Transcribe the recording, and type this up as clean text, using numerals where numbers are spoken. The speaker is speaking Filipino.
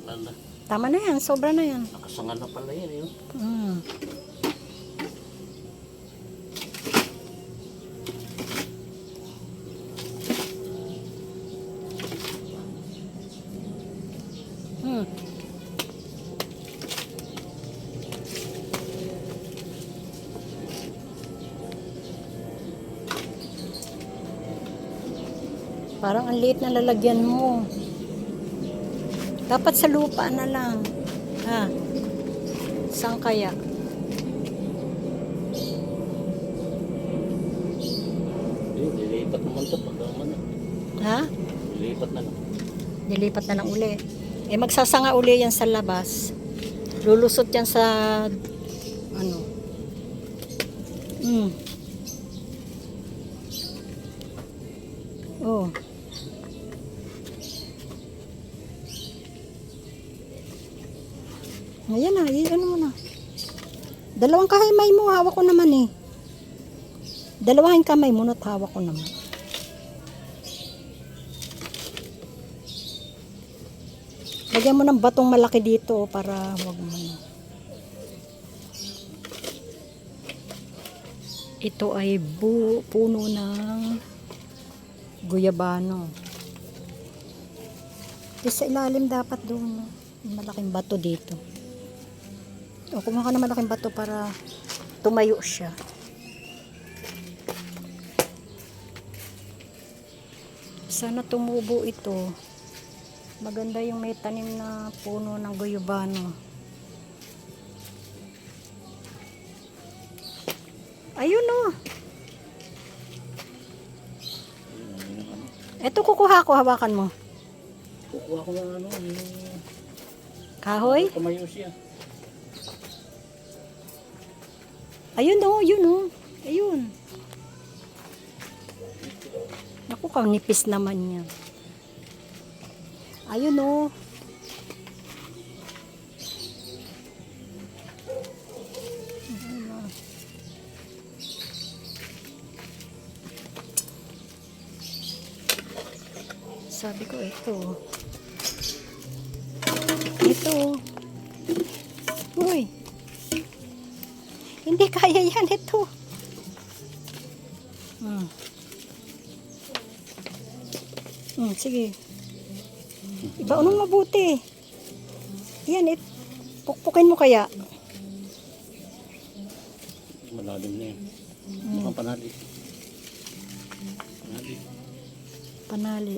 Lala. Tama na yan, sobra na yan. Nakasangal na pala yan yun. Mm. Hmm. Parang ang liit na lalagyan mo. Dapat sa lupa na lang. Ha? Saan kaya? Yun, lilipat naman ito pag naman. Ha? Lilipat na lang. Nilipat na lang uli. Eh magsasanga uli yan sa labas. Lulusot yan sa ano. Hmm. Oh. Ayan na, ano mo na. Dalawang kamay mo, hawak ko naman eh. Dalawang kamay mo, at hawak ko naman. Lagyan mo ng batong malaki dito para wag mo na. Ito ay puno ng guyabano. Sa ilalim dapat doon. Malaking bato dito. O, kumuha ka ng malaking bato para tumayo siya. Sana tumubo ito. Maganda yung may tanim na puno ng guyabano. Ayun o. Ito kukuha ko, hawakan mo. Kukuha ko ng ano. Kahoy? Tumayo siya. Ayun o, yun o. Ayun. Naku, kang nipis naman niya. Ayun o. Sabi ko ito. Ito. Uy. Hindi kaya yan ito. Sige. Ibaon mo mabuti. Yan, pukpukin mo kaya. Malalim na yan. Mukhang panali. Panali. Panali.